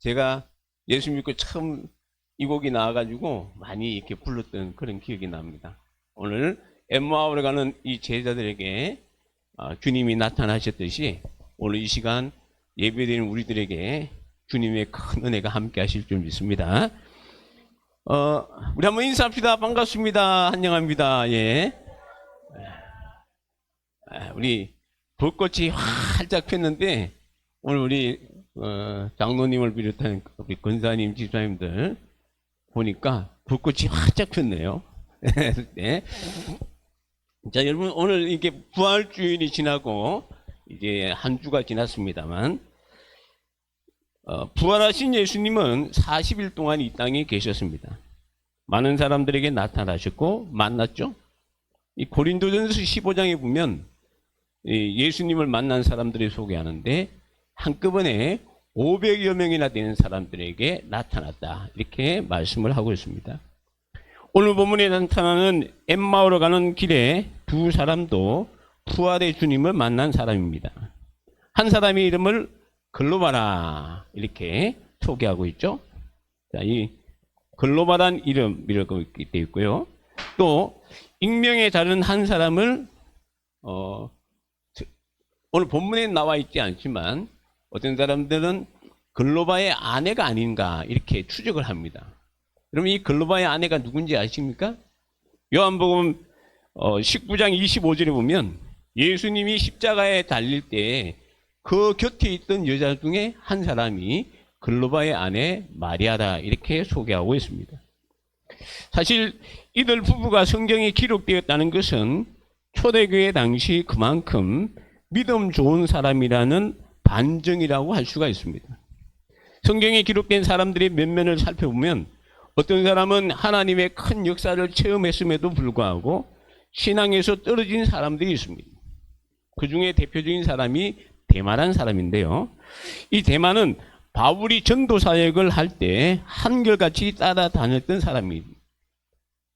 제가 예수 믿고 처음 이 곡이 나와가지고 많이 이렇게 불렀던 그런 기억이 납니다. 오늘 엠마오로 가는 이 제자들에게 주님이 나타나셨듯이 오늘 이 시간 예배드리는 우리들에게 주님의 큰 은혜가 함께 하실 줄 믿습니다. 우리 한번 인사합시다. 반갑습니다. 환영합니다. 예. 우리 벚꽃이 활짝 폈는데 오늘 우리 장로님을 비롯한 우리 권사님, 집사님들 보니까 벚꽃이 활짝 폈네요. 네. 자, 여러분 오늘 이게 부활주일이 지나고 이제 한 주가 지났습니다만 부활하신 예수님은 40일 동안 이 땅에 계셨습니다. 많은 사람들에게 나타나셨고 만났죠. 이 고린도전서 15장에 보면 예수님을 만난 사람들을 소개하는데 한꺼번에 500여 명이나 되는 사람들에게 나타났다. 이렇게 말씀을 하고 있습니다. 오늘 본문에 나타나는 엠마오로 가는 길에 두 사람도 부활의 주님을 만난 사람입니다. 한 사람의 이름을 글로바라 이렇게 소개하고 있죠. 자, 이 글로바란 이름이라고 되어 있고요. 또 익명에 다른 한 사람을 오늘 본문에 나와 있지 않지만 어떤 사람들은 글로바의 아내가 아닌가 이렇게 추적을 합니다. 그러면 이 글로바의 아내가 누군지 아십니까? 요한복음 19장 25절에 보면 예수님이 십자가에 달릴 때 그 곁에 있던 여자 중에 한 사람이 글로바의 아내 마리아다 이렇게 소개하고 있습니다. 사실 이들 부부가 성경에 기록되었다는 것은 초대교회 당시 그만큼 믿음 좋은 사람이라는 반증이라고 할 수가 있습니다. 성경에 기록된 사람들의 면면을 살펴보면 어떤 사람은 하나님의 큰 역사를 체험했음에도 불구하고 신앙에서 떨어진 사람들이 있습니다. 그 중에 대표적인 사람이 데마라는 사람인데요. 이 데마는 바울이 전도 사역을 할 때 한결같이 따라다녔던 사람입니다.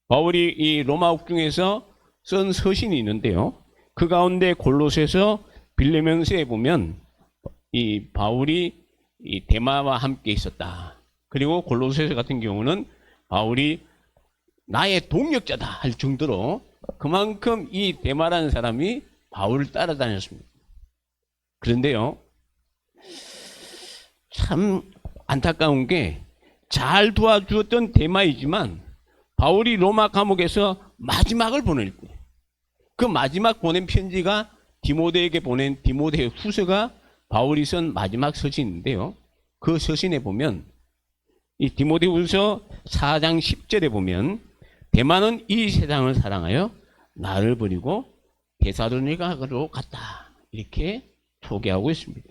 바울이 이 로마 옥중에서 쓴 서신이 있는데요. 그 가운데 골로새서 빌레몬서에 보면 이 바울이 이 데마와 함께 있었다. 그리고 골로새서 같은 경우는 바울이 나의 동역자다 할 정도로 그만큼 이 데마라는 사람이 바울을 따라다녔습니다. 그런데요, 참 안타까운 게 잘 도와주었던 데마이지만 바울이 로마 감옥에서 마지막을 보낼 때 그 마지막 보낸 편지가 디모데에게 보낸 디모데 후서가 바울이 쓴 마지막 서신인데요. 그 서신에 보면 이 디모데 후서 4장 10절에 보면 데마는 이 세상을 사랑하여 나를 버리고 데살로니가로 갔다. 이렇게 소개하고 있습니다.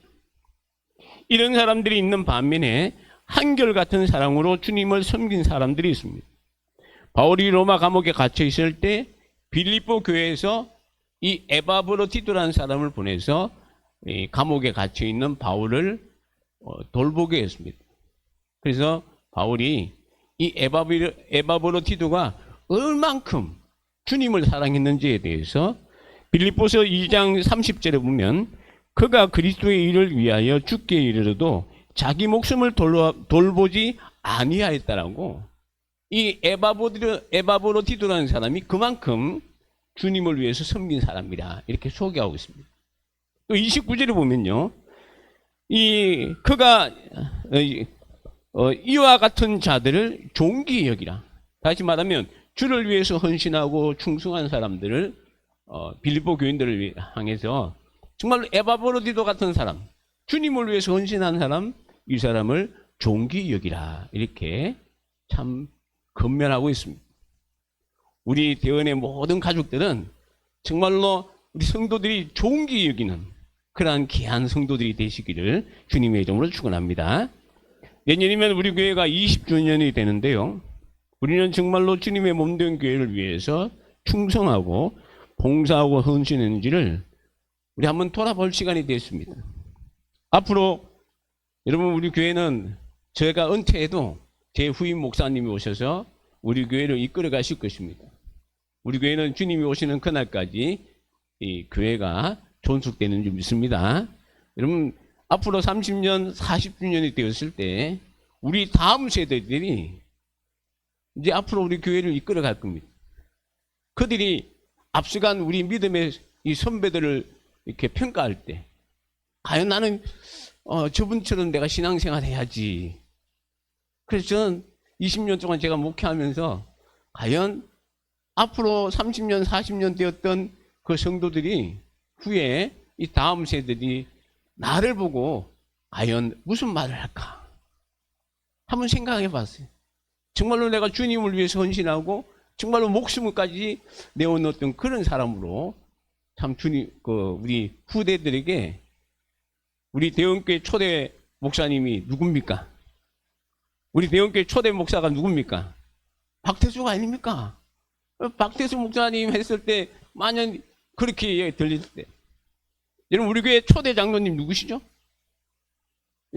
이런 사람들이 있는 반면에 한결같은 사랑으로 주님을 섬긴 사람들이 있습니다. 바울이 로마 감옥에 갇혀 있을 때 빌립보 교회에서 이 에바브로티도라는 사람을 보내서 이 감옥에 갇혀 있는 바울을 돌보게 했습니다. 그래서 바울이 이 에바브로티도가 얼만큼 주님을 사랑했는지에 대해서 빌립보서 2장 30절에 보면 그가 그리스도의 일을 위하여 죽게 이르러도 자기 목숨을 돌보지 아니하였다라고 이 에바브로티도라는 사람이 그만큼 주님을 위해서 섬긴 사람이라 이렇게 소개하고 있습니다. 또 29절에 보면요, 그가 이와 같은 자들을 존귀히 여기라. 다시 말하면 주를 위해서 헌신하고 충성한 사람들을 빌립보 교인들을 향해서 정말로 에바브로디도 같은 사람, 주님을 위해서 헌신한 사람, 이 사람을 존귀히 여기라 이렇게 참 건면하고 있습니다. 우리 대원의 모든 가족들은 정말로 우리 성도들이 존귀히 여기는 그러한 귀한 성도들이 되시기를 주님의 이름으로 축원합니다. 내년이면 우리 교회가 20주년이 되는데요. 우리는 정말로 주님의 몸된 교회를 위해서 충성하고 봉사하고 헌신했는지를 우리 한번 돌아볼 시간이 되었습니다. 앞으로 여러분 우리 교회는 제가 은퇴해도 제 후임 목사님이 오셔서 우리 교회를 이끌어 가실 것입니다. 우리 교회는 주님이 오시는 그날까지 이 교회가 존속되는 줄 믿습니다. 여러분 앞으로 30년, 40주년이 되었을 때 우리 다음 세대들이 이제 앞으로 우리 교회를 이끌어 갈 겁니다. 그들이 앞서간 우리 믿음의 이 선배들을 이렇게 평가할 때, 과연 나는 저분처럼 내가 신앙생활 해야지. 그래서 저는 20년 동안 제가 목회하면서 과연 앞으로 30년, 40년 되었던 그 성도들이 후에 이 다음 세대들이 나를 보고 과연 무슨 말을 할까? 한번 생각해 봤어요. 정말로 내가 주님을 위해서 헌신하고 정말로 목숨까지 내어놓았던 그런 사람으로 참 주님, 우리 후대들에게 우리 대원교회 초대 목사님이 누굽니까? 우리 대원교회 초대 목사가 누굽니까? 박태수가 아닙니까? 박태수 목사님 했을 때 만약 그렇게 들릴 때, 여러분 우리 교회 초대 장로님 누구시죠?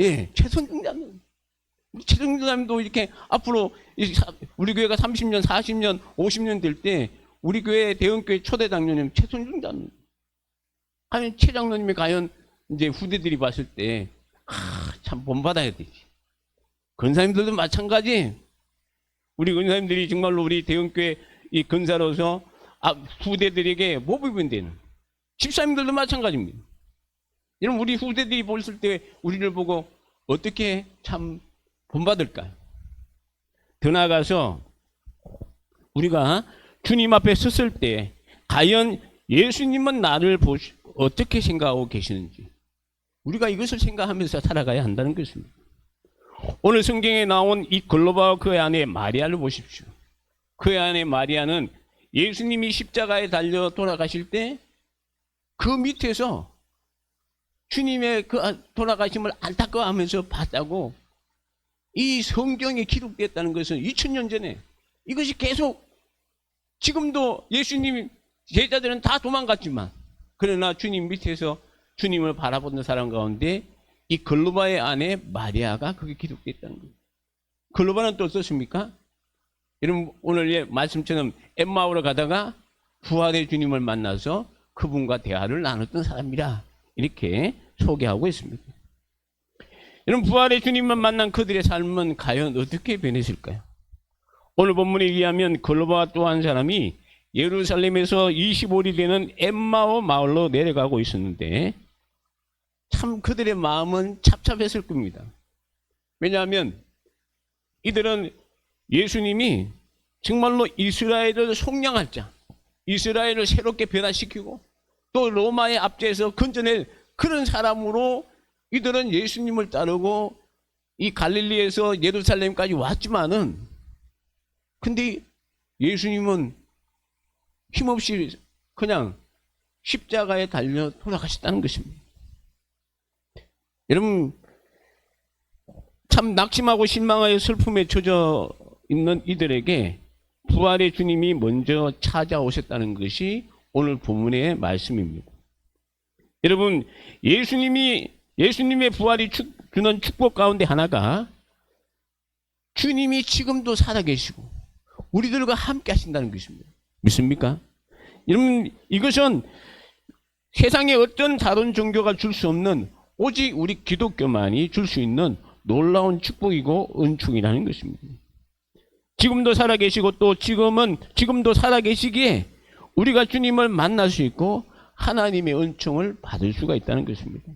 예, 최선중 장로님. 최선중 장로님도 이렇게 앞으로 우리 교회가 30년, 40년, 50년 될 때 우리 교회 대원교회 초대 장로님 최선중 장로님. 과연 최 장로님이 과연 이제 후대들이 봤을 때 참 본받아야 되지. 권사님들도 마찬가지. 우리 권사님들이 정말로 우리 대원교회 이 권사로서 후대들에게 모범이 되는, 집사님들도 마찬가지입니다. 여러분 우리 후대들이 보실 때 우리를 보고 어떻게 참 본받을까요? 더 나아가서 우리가 주님 앞에 섰을 때 과연 예수님은 나를 어떻게 생각하고 계시는지, 우리가 이것을 생각하면서 살아가야 한다는 것입니다. 오늘 성경에 나온 이 글로바와 그 안에 마리아를 보십시오. 그 안에 마리아는 예수님이 십자가에 달려 돌아가실 때 그 밑에서 주님의 그 돌아가심을 안타까워하면서 봤다고 이 성경에 기록됐다는 것은 2000년 전에 이것이 계속 지금도 예수님 제자들은 다 도망갔지만 그러나 주님 밑에서 주님을 바라보는 사람 가운데 이 글로바의 아내 마리아가 그게 기록됐다는 거예요. 글로바는 또 어떻습니까? 여러분 오늘 말씀처럼 엠마오로 가다가 부활의 주님을 만나서 그분과 대화를 나눴던 사람이라 이렇게 소개하고 있습니다. 여러분 부활의 주님을 만난 그들의 삶은 과연 어떻게 변했을까요? 오늘 본문에 의하면 글로바 또 한 사람이 예루살렘에서 25리 되는 엠마오 마을로 내려가고 있었는데 참 그들의 마음은 착잡했을 겁니다. 왜냐하면 이들은 예수님이 정말로 이스라엘을 속량할 자, 이스라엘을 새롭게 변화시키고 또 로마의 압제에서 건져낼 그런 사람으로 이들은 예수님을 따르고 이 갈릴리에서 예루살렘까지 왔지만은 근데 예수님은 힘없이 그냥 십자가에 달려 돌아가셨다는 것입니다. 여러분 참 낙심하고 실망하여 슬픔에 젖어 있는 이들에게 부활의 주님이 먼저 찾아오셨다는 것이 오늘 본문의 말씀입니다. 여러분 예수님의 부활이 주는 축복 가운데 하나가 주님이 지금도 살아계시고 우리들과 함께 하신다는 것입니다. 믿습니까? 여러분 이것은 세상의 어떤 다른 종교가 줄 수 없는 오직 우리 기독교만이 줄 수 있는 놀라운 축복이고 은총이라는 것입니다. 지금도 살아계시고 또 지금도 살아계시기에 우리가 주님을 만날 수 있고 하나님의 은총을 받을 수가 있다는 것입니다.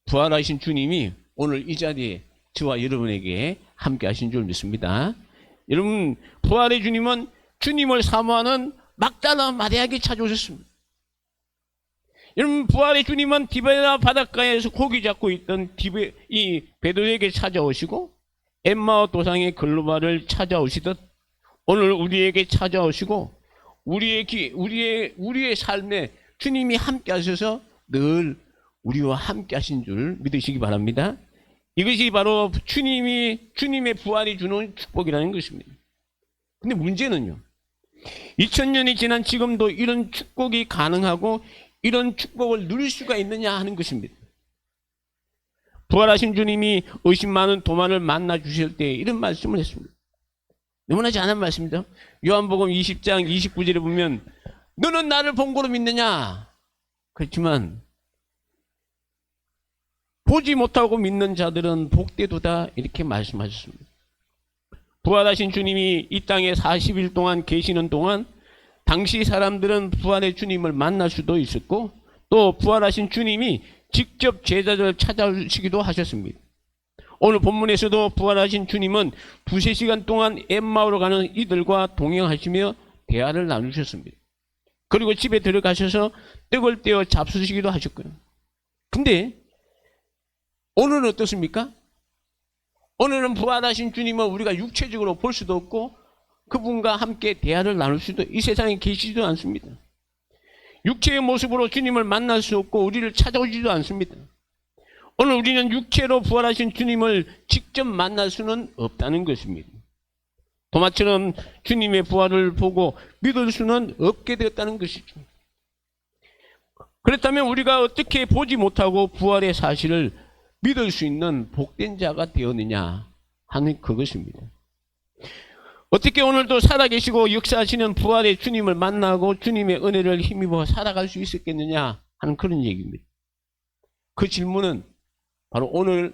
부활하신 주님이 오늘 이 자리에 저와 여러분에게 함께 하신 줄 믿습니다. 여러분 부활의 주님은 주님을 사모하는 막달라 마리아에게 찾아오셨습니다. 여러분 부활의 주님은 디베라 바닷가에서 고기 잡고 있던 이 베드로에게 찾아오시고 엠마오 도상의 글로바를 찾아오시듯 오늘 우리에게 찾아오시고 우리의 삶에 주님이 함께 하셔서 늘 우리와 함께 하신 줄 믿으시기 바랍니다. 이것이 바로 주님의 부활이 주는 축복이라는 것입니다. 근데 문제는요, 2000년이 지난 지금도 이런 축복이 가능하고 이런 축복을 누릴 수가 있느냐 하는 것입니다. 부활하신 주님이 의심 많은 도마를 만나 주실 때 이런 말씀을 했습니다. 너무나 잘한 말씀이죠. 요한복음 20장 29절에 보면 너는 나를 본고로 믿느냐? 그렇지만 보지 못하고 믿는 자들은 복되도다 이렇게 말씀하셨습니다. 부활하신 주님이 이 땅에 40일 동안 계시는 동안 당시 사람들은 부활의 주님을 만날 수도 있었고 또 부활하신 주님이 직접 제자들을 찾아오시기도 하셨습니다. 오늘 본문에서도 부활하신 주님은 두세 시간 동안 엠마오로 가는 이들과 동행하시며 대화를 나누셨습니다. 그리고 집에 들어가셔서 떡을 떼어 잡수시기도 하셨고요. 근데 오늘은 어떻습니까? 오늘은 부활하신 주님은 우리가 육체적으로 볼 수도 없고 그분과 함께 대화를 나눌 수도 이 세상에 계시지도 않습니다. 육체의 모습으로 주님을 만날 수 없고 우리를 찾아오지도 않습니다. 오늘 우리는 육체로 부활하신 주님을 직접 만날 수는 없다는 것입니다. 도마처럼 주님의 부활을 보고 믿을 수는 없게 되었다는 것이죠. 그렇다면 우리가 어떻게 보지 못하고 부활의 사실을 믿을 수 있는 복된 자가 되었느냐 하는 그것입니다. 어떻게 오늘도 살아계시고 역사하시는 부활의 주님을 만나고 주님의 은혜를 힘입어 살아갈 수 있었겠느냐 하는 그런 얘기입니다. 그 질문은 바로 오늘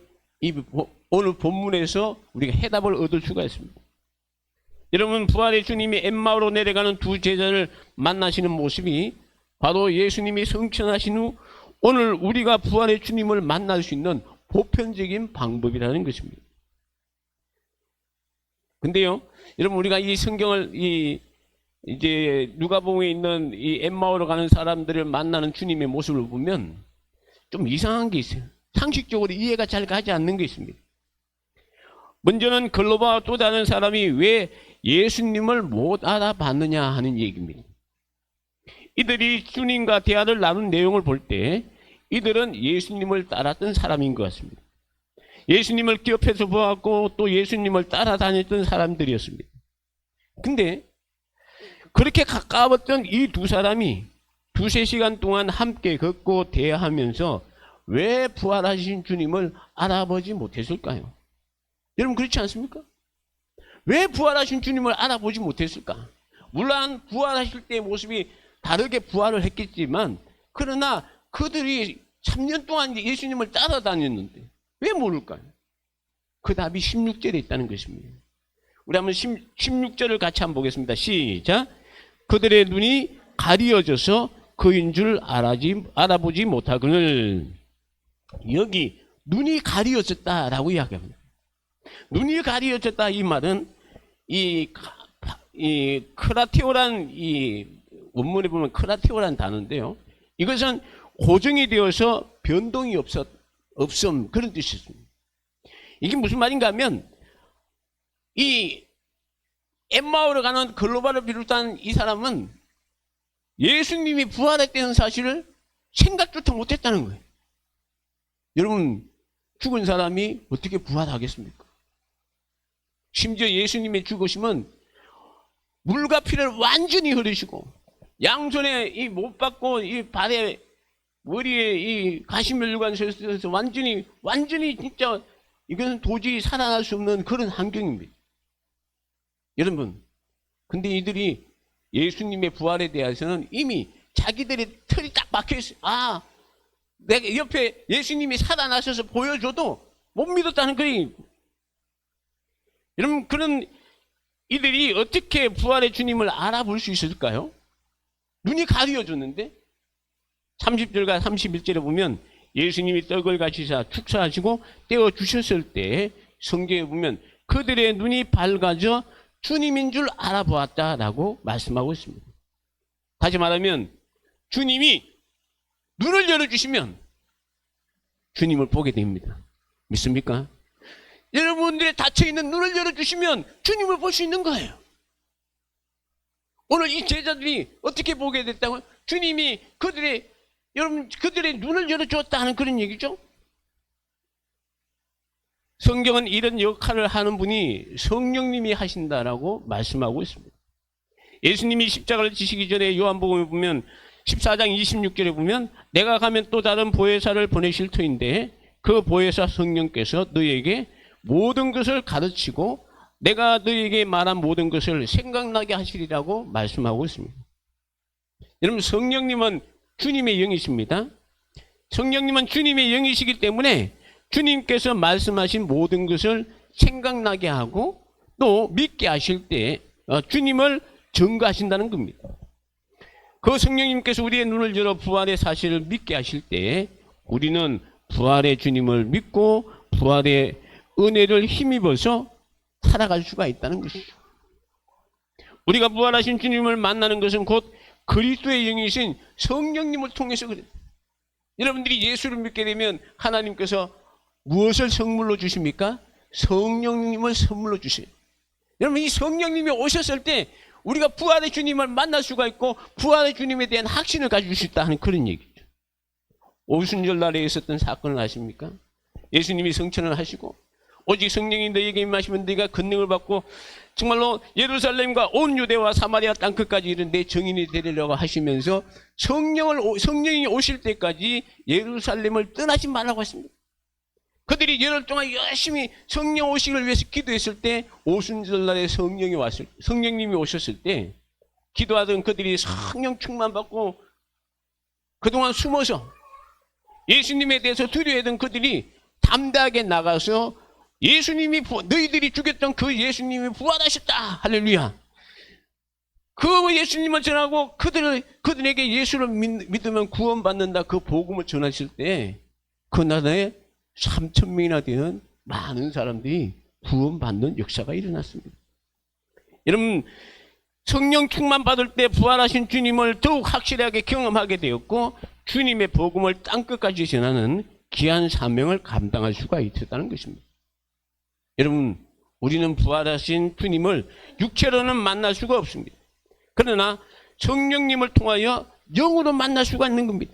본문에서 우리가 해답을 얻을 수가 있습니다. 여러분, 부활의 주님이 엠마오로 내려가는 두 제자를 만나시는 모습이 바로 예수님이 성천하신 후 오늘 우리가 부활의 주님을 만날 수 있는 보편적인 방법이라는 것입니다. 근데요, 여러분, 우리가 이 성경을 이제 누가복음에 있는 이 엠마오로 가는 사람들을 만나는 주님의 모습을 보면 좀 이상한 게 있어요. 상식적으로 이해가 잘 가지 않는 게 있습니다. 먼저는 글로바와 또 다른 사람이 왜 예수님을 못 알아봤느냐 하는 얘기입니다. 이들이 주님과 대화를 나눈 내용을 볼 때 이들은 예수님을 따랐던 사람인 것 같습니다. 예수님을 옆에서 보았고 또 예수님을 따라다녔던 사람들이었습니다. 근데 그렇게 가까웠던 이 두 사람이 두세 시간 동안 함께 걷고 대화하면서 왜 부활하신 주님을 알아보지 못했을까요? 여러분, 그렇지 않습니까? 왜 부활하신 주님을 알아보지 못했을까? 물론 부활하실 때의 모습이 다르게 부활을 했겠지만 그러나 그들이 3년 동안 예수님을 따라다녔는데 왜 모를까요? 그 답이 16절에 있다는 것입니다. 우리 한번 16절을 같이 한번 보겠습니다. 시작. 그들의 눈이 가리어져서 그인 줄 알아보지 못하거늘. 여기 눈이 가리어졌다라고 이야기합니다. 눈이 가리어졌다 이 말은 이 크라테오란 이 원문에 보면 크라테오란 단어인데요. 이것은 고정이 되어서 변동이 없음 그런 뜻이 있습니다. 이게 무슨 말인가 하면 이 엠마오로 가는 글로바를 비롯한 이 사람은 예수님이 부활했다는 사실을 생각조차 못했다는 거예요. 여러분, 죽은 사람이 어떻게 부활하겠습니까? 심지어 예수님의 죽으심은 물과 피를 완전히 흘리시고 양손에 이 못 박고 이 발에 머리에 이 가시면류관 서서 완전히 진짜 이것은 도저히 살아날 수 없는 그런 환경입니다. 여러분, 근데 이들이 예수님의 부활에 대해서는 이미 자기들의 틀이 딱 막혀 있어요. 아, 내가 옆에 예수님이 살아나셔서 보여줘도 못 믿었다는 거예요. 여러분, 그런 이들이 어떻게 부활의 주님을 알아볼 수 있을까요? 눈이 가려졌는데 30절과 31절에 보면 예수님이 떡을 가지사 축사하시고 떼어 주셨을 때 성경에 보면 그들의 눈이 밝아져 주님인 줄 알아보았다라고 말씀하고 있습니다. 다시 말하면 주님이 눈을 열어주시면 주님을 보게 됩니다. 믿습니까? 여러분들의 닫혀있는 눈을 열어주시면 주님을 볼 수 있는 거예요. 오늘 이 제자들이 어떻게 보게 됐다고요? 주님이 그들의 눈을 열어주었다 하는 그런 얘기죠. 성경은 이런 역할을 하는 분이 성령님이 하신다라고 말씀하고 있습니다. 예수님이 십자가를 지시기 전에 요한복음에 보면 14장 26절에 보면 내가 가면 또 다른 보혜사를 보내실 터인데 그 보혜사 성령께서 너희에게 모든 것을 가르치고 내가 너희에게 말한 모든 것을 생각나게 하시리라고 말씀하고 있습니다. 여러분, 성령님은 주님의 영이십니다. 성령님은 주님의 영이시기 때문에 주님께서 말씀하신 모든 것을 생각나게 하고 또 믿게 하실 때 주님을 증거하신다는 겁니다. 그 성령님께서 우리의 눈을 열어 부활의 사실을 믿게 하실 때 우리는 부활의 주님을 믿고 부활의 은혜를 힘입어서 살아갈 수가 있다는 것이죠. 우리가 부활하신 주님을 만나는 것은 곧 그리스도의 영이신 성령님을 통해서 그래요. 여러분들이 예수를 믿게 되면 하나님께서 무엇을 선물로 주십니까? 성령님을 선물로 주세요. 여러분, 이 성령님이 오셨을 때 우리가 부활의 주님을 만날 수가 있고 부활의 주님에 대한 확신을 가질 수 있다 하는 그런 얘기죠. 오순절날에 있었던 사건을 아십니까? 예수님이 성천을 하시고 오직 성령이 너희에게 임하시면 너희가 권능을 받고 정말로 예루살렘과 온 유대와 사마리아 땅끝까지 이른 내 증인이 되리라고 하시면서 성령이 오실 때까지 예루살렘을 떠나지 말라고 했습니다. 그들이 열흘 동안 열심히 성령 오시기를 위해서 기도했을 때 오순절날에 성령님이 오셨을 때 기도하던 그들이 성령 충만받고 그동안 숨어서 예수님에 대해서 두려워하던 그들이 담대하게 나가서 너희들이 죽였던 그 예수님이 부활하셨다. 할렐루야. 그 예수님을 전하고 그들에게 예수를 믿으면 구원받는다. 그 복음을 전하실 때 그 나라에 3,000명이나 되는 많은 사람들이 구원받는 역사가 일어났습니다. 여러분, 성령 충만 받을 때 부활하신 주님을 더욱 확실하게 경험하게 되었고 주님의 복음을 땅끝까지 전하는 귀한 사명을 감당할 수가 있었다는 것입니다. 여러분, 우리는 부활하신 주님을 육체로는 만날 수가 없습니다. 그러나 성령님을 통하여 영으로 만날 수가 있는 겁니다.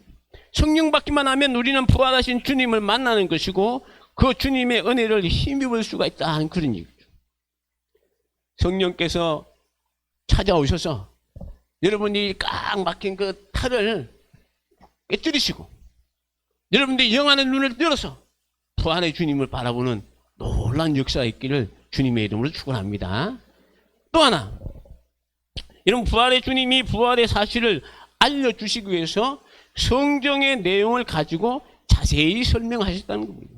성령 받기만 하면 우리는 부활하신 주님을 만나는 것이고 그 주님의 은혜를 힘입을 수가 있다 하는 그런 얘기죠. 성령께서 찾아오셔서 여러분이 꽉 막힌 그 탈을 깨뜨리시고 여러분들이 영안의 눈을 열어서 부활의 주님을 바라보는 놀라운 역사가 있기를 주님의 이름으로 축원합니다. 또 하나, 여러분, 부활의 주님이 부활의 사실을 알려주시기 위해서 성경의 내용을 가지고 자세히 설명하셨다는 겁니다.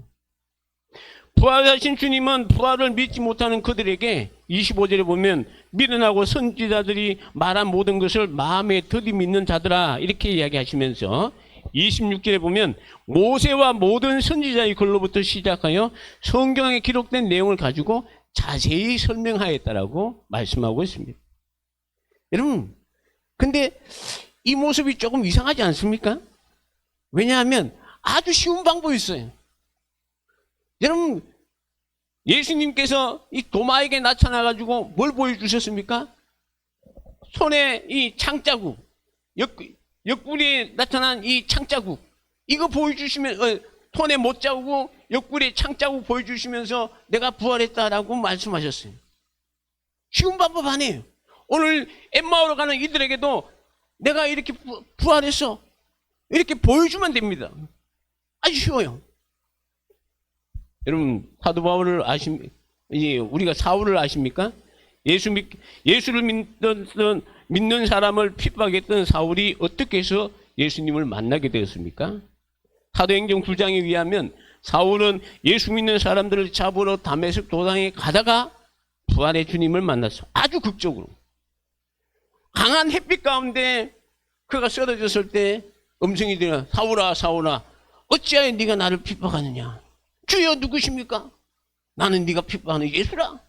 부활하신 주님은 부활을 믿지 못하는 그들에게 25절에 보면 미련하고 선지자들이 말한 모든 것을 마음에 더디 믿는 자들아 이렇게 이야기하시면서 26절에 보면 모세와 모든 선지자의 글로부터 시작하여 성경에 기록된 내용을 가지고 자세히 설명하였다라고 말씀하고 있습니다. 여러분, 근데 이 모습이 조금 이상하지 않습니까? 왜냐하면 아주 쉬운 방법이 있어요. 여러분, 예수님께서 이 도마에게 나타나가지고 뭘 보여주셨습니까? 손에 이 창자국, 옆구리에 나타난 이 창자국, 이거 보여주시면, 손에 못 자고 옆구리에 창자국 보여주시면서 내가 부활했다라고 말씀하셨어요. 쉬운 방법 아니에요. 오늘 엠마오로 가는 이들에게도 내가 이렇게 부활했어, 이렇게 보여주면 됩니다. 아주 쉬워요. 여러분, 사도 바울을 우리가 사울을 아십니까? 예수를 믿는 사람을 핍박했던 사울이 어떻게 해서 예수님을 만나게 되었습니까? 사도행전 9장에 의하면 사울은 예수 믿는 사람들을 잡으러 다메섹 도당에 가다가 부활의 주님을 만났어. 아주 극적으로. 강한 햇빛 가운데 그가 쓰러졌을 때 음성이 들려, 사울아 사울아 어찌하여 네가 나를 핍박하느냐. 주여 누구십니까? 나는 네가 핍박하는 예수라.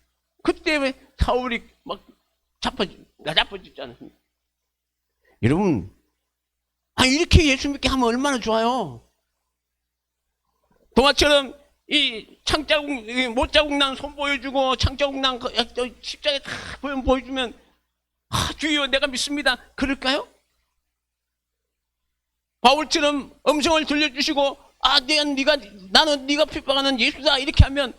그때 왜 사울이 막 자빠졌지 않습니까? 여러분, 이렇게 예수 믿게 하면 얼마나 좋아요. 동화처럼 이 창자국, 못자국 난 손 보여주고 창자국 난 십자가에 다 보여주면 주여 내가 믿습니다. 그럴까요? 바울처럼 음성을 들려주시고 나는 네가 핍박하는 예수다 이렇게 하면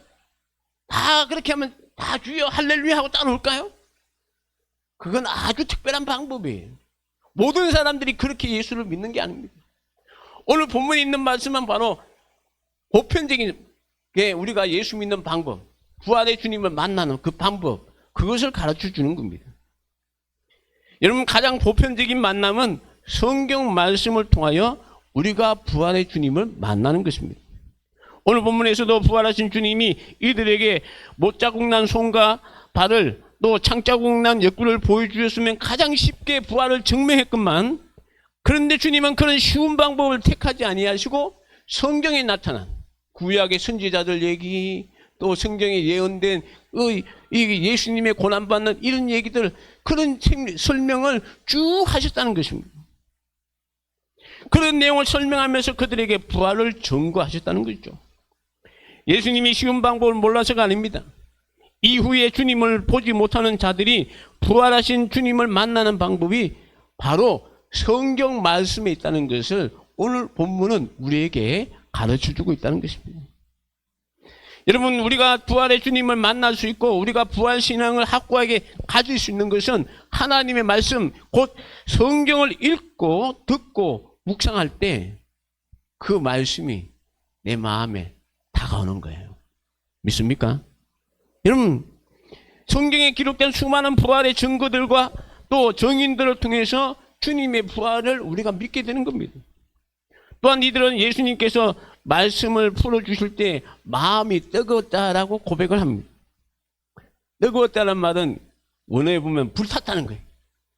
그렇게 하면 다 주여 할렐루야 하고 따라올까요? 그건 아주 특별한 방법이에요. 모든 사람들이 그렇게 예수를 믿는 게 아닙니다. 오늘 본문에 있는 말씀은 바로 보편적인 우리가 예수 믿는 방법, 부활의 주님을 만나는 그 방법, 그것을 가르쳐 주는 겁니다. 여러분, 가장 보편적인 만남은 성경 말씀을 통하여 우리가 부활의 주님을 만나는 것입니다. 오늘 본문에서도 부활하신 주님이 이들에게 못자국 난 손과 발을 또 창자국 난 옆구리를 보여주셨으면 가장 쉽게 부활을 증명했건만, 그런데 주님은 그런 쉬운 방법을 택하지 아니하시고 성경에 나타난 구약의 선지자들 얘기, 또 성경에 예언된 이 예수님의 고난받는 이런 얘기들, 그런 설명을 쭉 하셨다는 것입니다. 그런 내용을 설명하면서 그들에게 부활을 증거하셨다는 거죠. 예수님이 쉬운 방법을 몰라서가 아닙니다. 이후에 주님을 보지 못하는 자들이 부활하신 주님을 만나는 방법이 바로 성경 말씀에 있다는 것을 오늘 본문은 우리에게 가르쳐주고 있다는 것입니다. 여러분, 우리가 부활의 주님을 만날 수 있고 우리가 부활신앙을 확고하게 가질 수 있는 것은 하나님의 말씀, 곧 성경을 읽고 듣고 묵상할 때 그 말씀이 내 마음에 다가오는 거예요. 믿습니까? 여러분, 성경에 기록된 수많은 부활의 증거들과 또 증인들을 통해서 주님의 부활을 우리가 믿게 되는 겁니다. 또한 이들은 예수님께서 말씀을 풀어주실 때 마음이 뜨거웠다라고 고백을 합니다. 뜨거웠다는 말은 원어에 보면 불탔다는 거예요.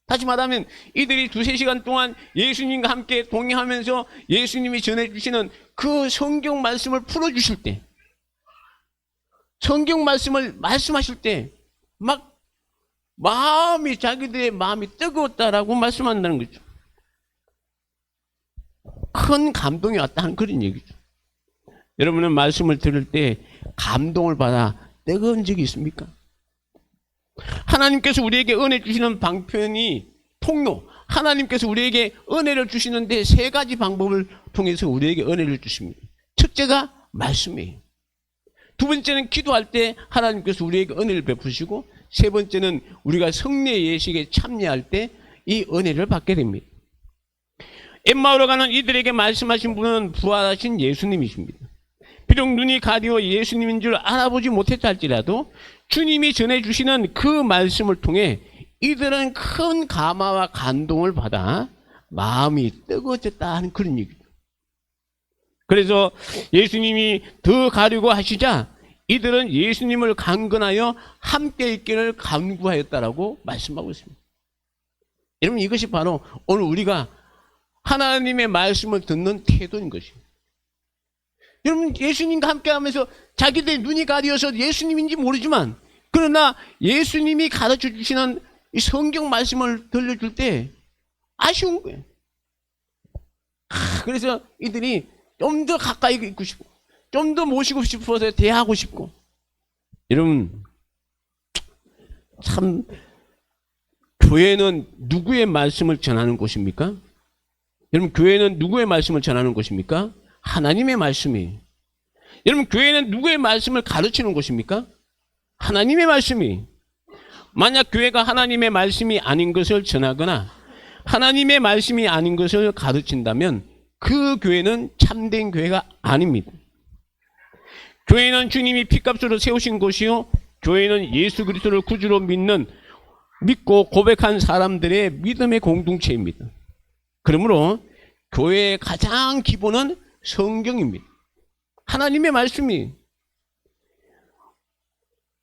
다시 말하면 이들이 2-3시간 동안 예수님과 함께 동행하면서 예수님이 전해주시는 그 성경 말씀을 풀어주실 때, 성경 말씀을 말씀하실 때 막 마음이, 자기들의 마음이 뜨거웠다라고 말씀한다는 거죠. 큰 감동이 왔다는 그런 얘기죠. 여러분은 말씀을 들을 때 감동을 받아 뜨거운 적이 있습니까? 하나님께서 우리에게 은혜 주시는 방편이 통로, 하나님께서 우리에게 은혜를 주시는데 3가지 방법을 통해서 우리에게 은혜를 주십니다. 첫째가 말씀이에요. 2번째는 기도할 때 하나님께서 우리에게 은혜를 베푸시고, 3번째는 우리가 성례 예식에 참여할 때 이 은혜를 받게 됩니다. 엠마오로 가는 이들에게 말씀하신 분은 부활하신 예수님이십니다. 비록 눈이 가리워 예수님인 줄 알아보지 못했다 할지라도 주님이 전해주시는 그 말씀을 통해 이들은 큰 감화와 감동을 받아 마음이 뜨거워졌다 하는 그런 얘기죠. 그래서 예수님이 더 가려고 하시자 이들은 예수님을 강건하여 함께 있기를 간구하였다라고 말씀하고 있습니다. 여러분, 이것이 바로 오늘 우리가 하나님의 말씀을 듣는 태도인 것입니다. 여러분, 예수님과 함께 하면서 자기들 눈이 가려서 예수님인지 모르지만, 그러나 예수님이 가르쳐 주시는 이 성경 말씀을 들려줄 때 아쉬운 거예요. 그래서 이들이 좀 더 가까이 있고 싶고, 좀 더 모시고 싶어서 대하고 싶고. 여러분, 참, 교회는 누구의 말씀을 전하는 곳입니까? 여러분, 교회는 누구의 말씀을 전하는 곳입니까? 하나님의 말씀이에요. 여러분, 교회는 누구의 말씀을 가르치는 곳입니까? 하나님의 말씀이. 만약 교회가 하나님의 말씀이 아닌 것을 전하거나 하나님의 말씀이 아닌 것을 가르친다면 그 교회는 참된 교회가 아닙니다. 교회는 주님이 피값으로 세우신 곳이요, 교회는 예수 그리스도를 구주로 믿고 고백한 사람들의 믿음의 공동체입니다. 그러므로 교회의 가장 기본은 성경입니다. 하나님의 말씀이.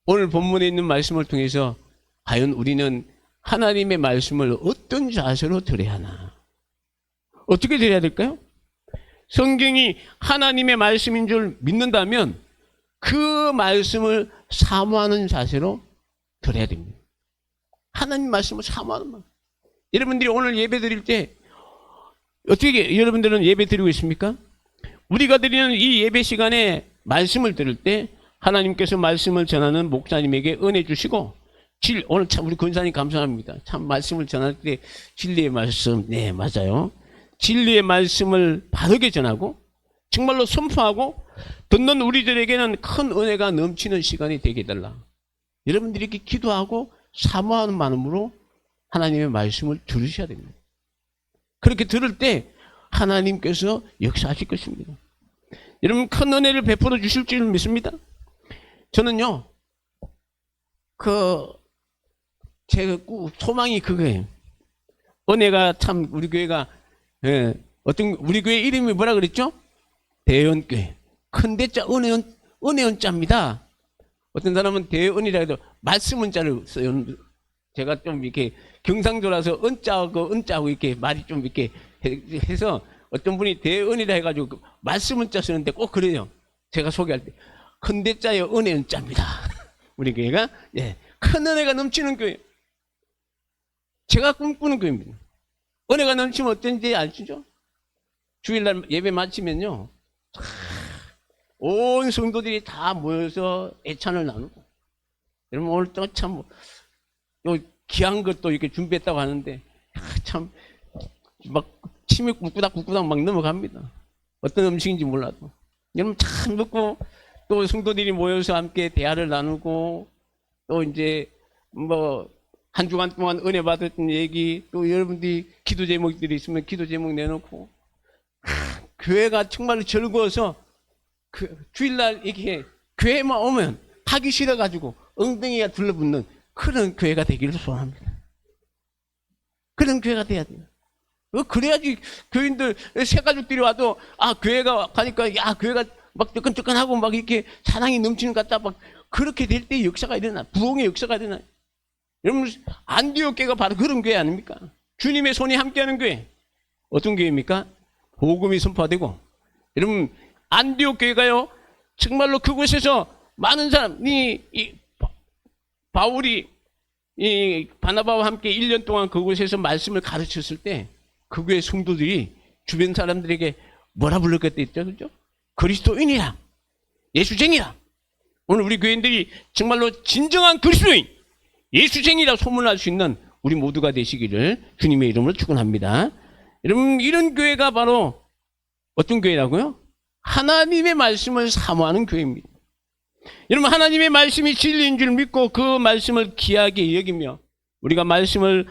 오늘 본문에 있는 말씀을 통해서 과연 우리는 하나님의 말씀을 어떤 자세로 들어야 하나? 어떻게 들어야 될까요? 성경이 하나님의 말씀인 줄 믿는다면 그 말씀을 사모하는 자세로 들어야 됩니다. 하나님 말씀을 사모하는 말. 여러분들이 오늘 예배 드릴 때 어떻게 여러분들은 예배 드리고 있습니까? 우리가 드리는 이 예배 시간에 말씀을 들을 때 하나님께서 말씀을 전하는 목사님에게 은혜 주시고, 오늘 참 우리 권사님 감사합니다. 참 말씀을 전할 때 진리의 말씀, 네 맞아요. 진리의 말씀을 바르게 전하고 정말로 선포하고 듣는 우리들에게는 큰 은혜가 넘치는 시간이 되게 해달라. 여러분들이 이렇게 기도하고 사모하는 마음으로 하나님의 말씀을 들으셔야 됩니다. 그렇게 들을 때 하나님께서 역사하실 것입니다. 여러분, 큰 은혜를 베풀어 주실 줄 믿습니다. 저는요, 제 소망이 그거예요. 은혜가 참 우리 교회가, 우리 교회 이름이 뭐라 그랬죠? 대연교회. 큰 대자 은혜원 자입니다. 어떤 사람은 대은이라 해도 말씀 은자를 써요. 제가 좀 이렇게 경상도라서 은자하고 이렇게 말이 좀 이렇게 해서 어떤 분이 대은이라 해가지고 말씀 은자 쓰는데 꼭 그래요. 제가 소개할 때 큰 대자의 은혜원 자입니다. 우리 교회가 예, 큰 은혜가 넘치는 교회. 제가 꿈꾸는 교회입니다. 은혜가 넘치면 어떤지 아시죠? 주일날 예배 마치면요, 온 성도들이 다 모여서 애찬을 나누고, 여러분 오늘 또 참 귀한 것도 이렇게 준비했다고 하는데 참 막 침이 꾹꾸닥 막 넘어갑니다. 어떤 음식인지 몰라도. 여러분 참 먹고 또 성도들이 모여서 함께 대화를 나누고 또 이제 뭐 한 주간 동안 은혜 받았던 얘기, 또 여러분들이 기도 제목들이 있으면 기도 제목 내놓고, 교회가 정말로 즐거워서 주일날 이렇게 교회만 오면 가기 싫어가지고 엉덩이가 둘러붙는 그런 교회가 되기를 소원합니다. 그런 교회가 돼야 돼요. 그래야지 교인들 새가족들이 와도 교회가 가니까 교회가 막 뜨끈뜨끈하고 막 이렇게 사랑이 넘치는 것 같다, 막 그렇게 될 때 역사가 일어나, 부흥의 역사가 일어나. 여러분 안디옥 교회가 바로 그런 교회 아닙니까? 주님의 손이 함께하는 교회. 어떤 교회입니까? 복음이 선포되고. 여러분 안디옥 교회가요, 정말로 그곳에서 많은 사람이 바울이 바나바와 함께 1년 동안 그곳에서 말씀을 가르쳤을 때 그 교회 성도들이 주변 사람들에게 뭐라 불렀겠다, 그죠? 그리스도인이라, 예수쟁이라. 오늘 우리 교인들이 정말로 진정한 그리스도인, 예수쟁이라 소문할 수 있는 우리 모두가 되시기를 주님의 이름으로 축원합니다. 여러분 이런 교회가 바로 어떤 교회라고요? 하나님의 말씀을 사모하는 교회입니다. 여러분 하나님의 말씀이 진리인 줄 믿고 그 말씀을 귀하게 여기며 우리가 말씀을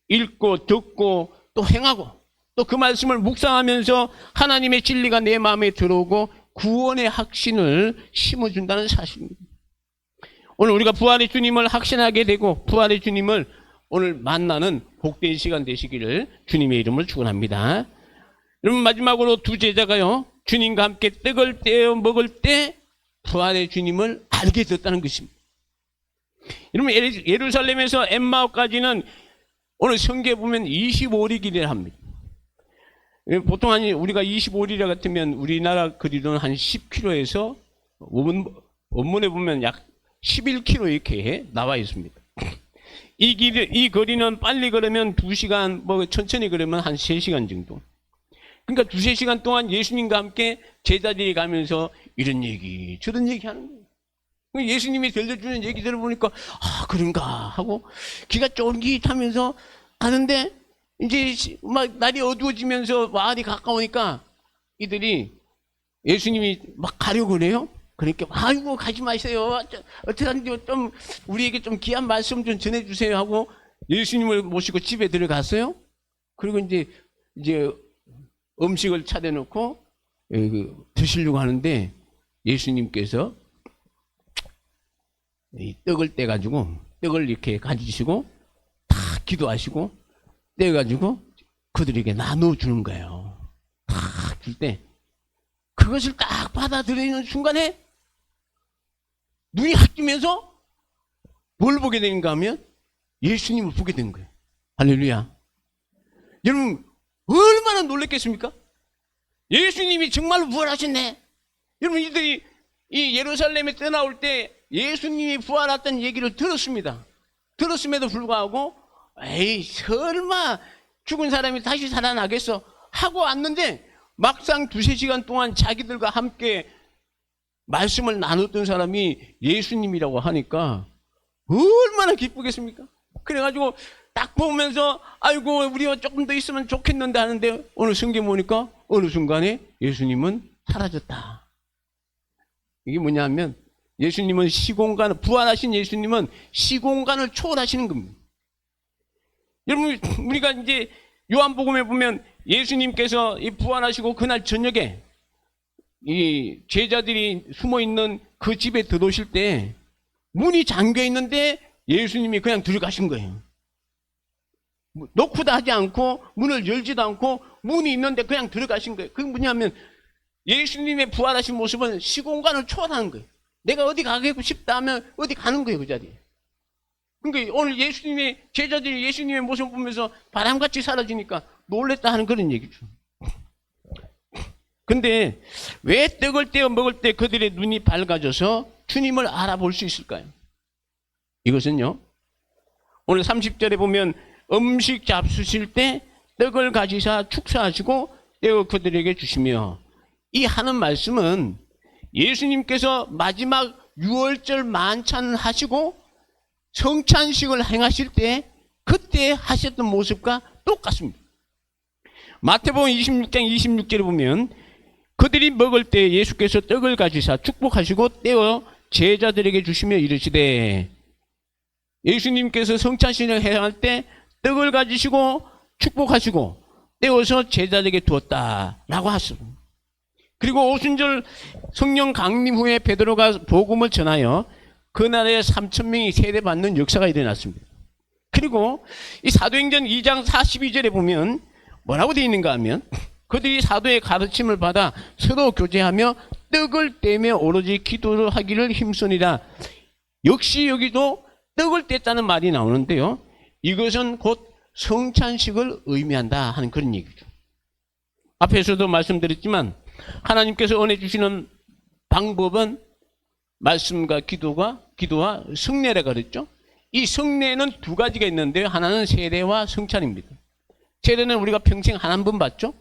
읽고 듣고 또 행하고 또 그 말씀을 묵상하면서 하나님의 진리가 내 마음에 들어오고 구원의 확신을 심어준다는 사실입니다. 오늘 우리가 부활의 주님을 확신하게 되고 부활의 주님을 오늘 만나는 복된 시간 되시기를 주님의 이름으로 축원합니다. 여러분 마지막으로 두 제자가요, 주님과 함께 떡을 떼어 먹을 때 부활의 주님을 알게 됐다는 것입니다. 여러분 예루살렘에서 엠마오까지는 오늘 성경에 보면 25리 길이라 합니다. 보통 우리가 25리라 같으면 우리나라 거리로는 한 10km에서 원문에 보면 약 11km 이렇게 나와 있습니다. 이 거리는 빨리 걸으면 2시간, 뭐 천천히 걸으면 한 3시간 정도. 그러니까 2-3시간 동안 예수님과 함께 제자들이 가면서 이런 얘기 저런 얘기 하는 거예요. 예수님이 들려주는 얘기 들어보니까 그런가 하고 귀가 쫄깃하면서 가는데 이제 막 날이 어두워지면서 마을이 가까우니까 이들이 예수님이 막 가려고 그래요. 그러니까 아이고 가지 마세요. 어떻게 좀 우리에게 좀 귀한 말씀 좀 전해주세요 하고 예수님을 모시고 집에 들어갔어요. 그리고 이제 음식을 차려놓고 드시려고 하는데 예수님께서 이 떡을 떼가지고 떡을 이렇게 가지시고 다 기도하시고 떼가지고 그들에게 나눠주는 거예요. 다 줄 때 그것을 딱 받아들이는 순간에 눈이 확 뜨면서 뭘 보게 되는가 하면 예수님을 보게 된 거예요. 할렐루야. 여러분 얼마나 놀랐겠습니까? 예수님이 정말로 부활하셨네. 여러분 이들이 이 예루살렘에 떠나올 때 예수님이 부활했다는 얘기를 들었습니다. 들었음에도 불구하고 에이 설마 죽은 사람이 다시 살아나겠어 하고 왔는데 막상 2-3시간 동안 자기들과 함께 말씀을 나눴던 사람이 예수님이라고 하니까 얼마나 기쁘겠습니까? 그래가지고 딱 보면서 아이고 우리가 조금 더 있으면 좋겠는데 하는데 오늘 성경 보니까 어느 순간에 예수님은 사라졌다. 이게 뭐냐면 예수님은 시공간을 부활하신 예수님은 시공간을 초월하시는 겁니다. 여러분 우리가 이제 요한복음에 보면 예수님께서 부활하시고 그날 저녁에 이 제자들이 숨어 있는 그 집에 들어오실 때 문이 잠겨 있는데 예수님이 그냥 들어가신 거예요. 노크도 하지 않고 문을 열지도 않고 문이 있는데 그냥 들어가신 거예요. 그게 뭐냐면 예수님의 부활하신 모습은 시공간을 초월하는 거예요. 내가 어디 가고 싶다 하면 어디 가는 거예요, 그 자리에. 그러니까 오늘 예수님의 제자들이 예수님의 모습을 보면서 바람같이 사라지니까 놀랬다 하는 그런 얘기죠. 근데 왜 떡을 떼어 먹을 때 그들의 눈이 밝아져서 주님을 알아볼 수 있을까요? 이것은요, 오늘 30절에 보면 음식 잡수실 때 떡을 가지사 축사하시고 떼어 그들에게 주시며, 이 하는 말씀은 예수님께서 마지막 유월절 만찬을 하시고 성찬식을 행하실 때 그때 하셨던 모습과 똑같습니다. 마태복음 26장 26절에 보면 그들이 먹을 때 예수께서 떡을 가지사 축복하시고 떼어 제자들에게 주시며 이르시되, 예수님께서 성찬식을 행할 때 떡을 가지시고 축복하시고 떼어서 제자들에게 두었다라고 하셨습니다. 그리고 오순절 성령 강림 후에 베드로가 복음을 전하여 그날에 3,000명이 세례받는 역사가 일어났습니다. 그리고 이 사도행전 2장 42절에 보면 뭐라고 되어 있는가 하면, 그들이 사도의 가르침을 받아 서로 교제하며 떡을 떼며 오로지 기도를 하기를 힘쓰니라. 역시 여기도 떡을 뗐다는 말이 나오는데요, 이것은 곧 성찬식을 의미한다 하는 그런 얘기죠. 앞에서도 말씀드렸지만 하나님께서 은혜 주시는 방법은 말씀과 기도와 성례라고 그랬죠. 이 성례는 두 가지가 있는데요, 하나는 세례와 성찬입니다. 세례는 우리가 평생 한 번 받죠.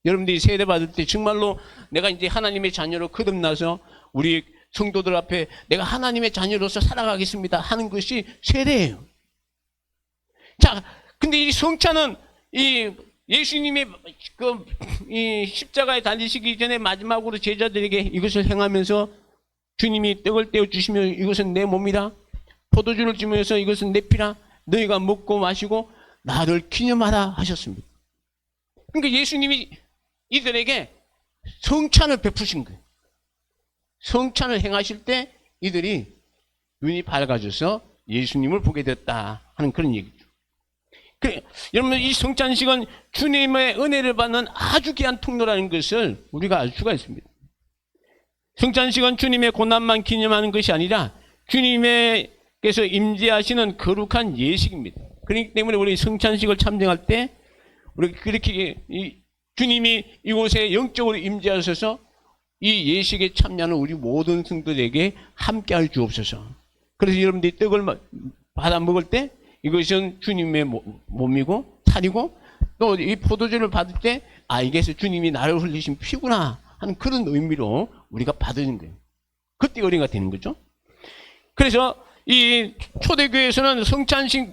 여러분들이 세례 받을 때 정말로 내가 이제 하나님의 자녀로 거듭나서 우리 성도들 앞에 내가 하나님의 자녀로서 살아가겠습니다 하는 것이 세례예요. 자, 근데 이 성찬은 이 예수님의 이 십자가에 달리시기 전에 마지막으로 제자들에게 이것을 행하면서 주님이 떡을 떼어 주시며 이것은 내 몸이라, 포도주를 주면서 이것은 내 피라, 너희가 먹고 마시고 나를 기념하라 하셨습니다. 그러니까 예수님이 이들에게 성찬을 베푸신 거예요. 성찬을 행하실 때 이들이 눈이 밝아져서 예수님을 보게 됐다 하는 그런 얘기죠. 여러분, 이 성찬식은 주님의 은혜를 받는 아주 귀한 통로라는 것을 우리가 알 수가 있습니다. 성찬식은 주님의 고난만 기념하는 것이 아니라 주님께서 임재하시는 거룩한 예식입니다. 그렇기 때문에 우리 성찬식을 참정할 때 우리 그렇게 주님이 이곳에 영적으로 임재하셔서 이 예식에 참여하는 우리 모든 성도들에게 함께할 주옵소서. 그래서 여러분들이 떡을 받아 먹을 때 이것은 주님의 몸이고 살이고, 또 이 포도주를 받을 때 이게 주님이 나를 흘리신 피구나 하는 그런 의미로 우리가 받는 거예요. 그때 어린이가 되는 거죠. 그래서 이 초대교회에서는 성찬식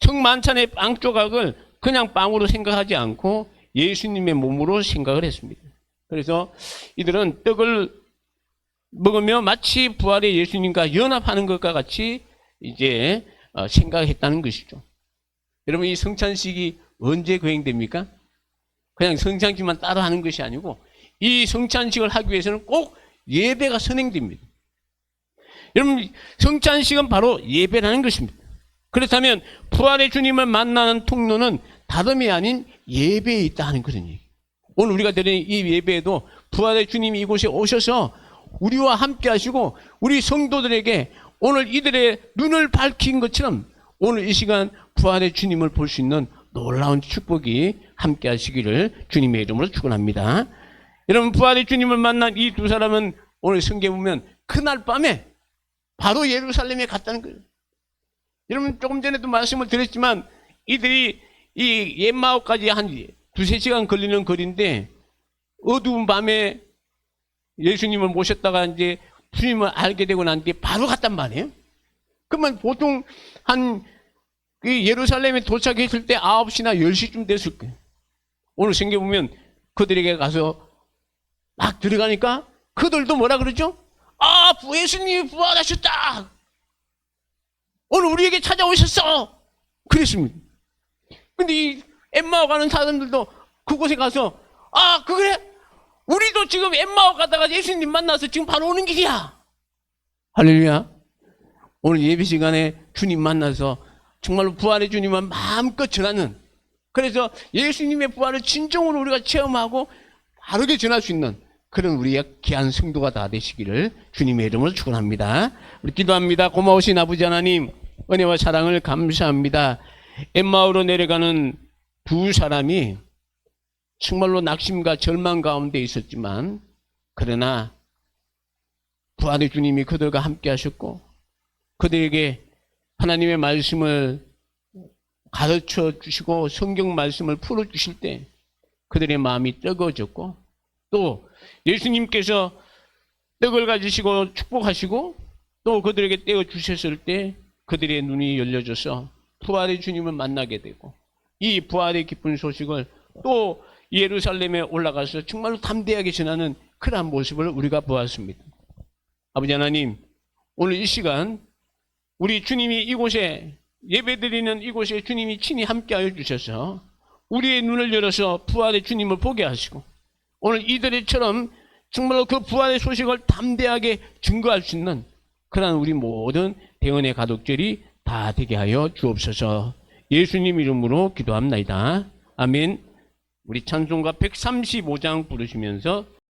성만찬의 빵 조각을 그냥 빵으로 생각하지 않고 예수님의 몸으로 생각을 했습니다. 그래서 이들은 떡을 먹으며 마치 부활의 예수님과 연합하는 것과 같이 이제 생각했다는 것이죠. 여러분, 이 성찬식이 언제 거행됩니까? 그냥 성찬식만 따로 하는 것이 아니고 이 성찬식을 하기 위해서는 꼭 예배가 선행됩니다. 여러분, 성찬식은 바로 예배라는 것입니다. 그렇다면 부활의 주님을 만나는 통로는 다름이 아닌 예배에 있다 하는 그런 얘기. 오늘 우리가 드리는 이 예배에도 부활의 주님이 이곳에 오셔서 우리와 함께 하시고 우리 성도들에게 오늘 이들의 눈을 밝힌 것처럼 오늘 이 시간 부활의 주님을 볼 수 있는 놀라운 축복이 함께 하시기를 주님의 이름으로 축원합니다. 여러분, 부활의 주님을 만난 이 두 사람은 오늘 성경에 보면 그날 밤에 바로 예루살렘에 갔다는 거예요. 여러분, 조금 전에도 말씀을 드렸지만 이들이 이 엠마오까지 한 두세 시간 걸리는 거리인데 어두운 밤에 예수님을 모셨다가 이제 주님을 알게 되고 난 뒤에 바로 갔단 말이에요. 그러면 보통 한 예루살렘에 도착했을 때 9시나 10시쯤 됐을 거예요. 오늘 성경 보면 그들에게 가서 막 들어가니까 그들도 뭐라 그러죠? 예수님이 부활하셨다. 오늘 우리에게 찾아오셨어. 그랬습니다. 근데 이 엠마오 가는 사람들도 그곳에 가서 그래? 우리도 지금 엠마오 가다가 예수님 만나서 지금 바로 오는 길이야. 할렐루야. 오늘 예배 시간에 주님 만나서 정말로 부활의 주님을 마음껏 전하는, 그래서 예수님의 부활을 진정으로 우리가 체험하고 바르게 전할 수 있는 그런 우리의 귀한 성도가 다 되시기를 주님의 이름으로 축원합니다. 우리 기도합니다. 고마우신 아버지 하나님, 은혜와 사랑을 감사합니다. 엠마오로 내려가는 두 사람이 정말로 낙심과 절망 가운데 있었지만, 그러나 부활의 주님이 그들과 함께 하셨고 그들에게 하나님의 말씀을 가르쳐 주시고 성경 말씀을 풀어 주실 때 그들의 마음이 뜨거워졌고, 또 예수님께서 떡을 가지시고 축복하시고 또 그들에게 떼어 주셨을 때 그들의 눈이 열려져서 부활의 주님을 만나게 되고, 이 부활의 기쁜 소식을 또 예루살렘에 올라가서 정말로 담대하게 전하는 그러한 모습을 우리가 보았습니다. 아버지 하나님, 오늘 이 시간 우리 주님이 이곳에 예배드리는 이곳에 주님이 친히 함께하여 주셔서 우리의 눈을 열어서 부활의 주님을 보게 하시고, 오늘 이들처럼 정말로 그 부활의 소식을 담대하게 증거할 수 있는 그러한 우리 모든 대언의 가족들이 다 되게 하여 주옵소서. 예수님 이름으로 기도합나이다. 아멘. 우리 찬송가 135장 부르시면서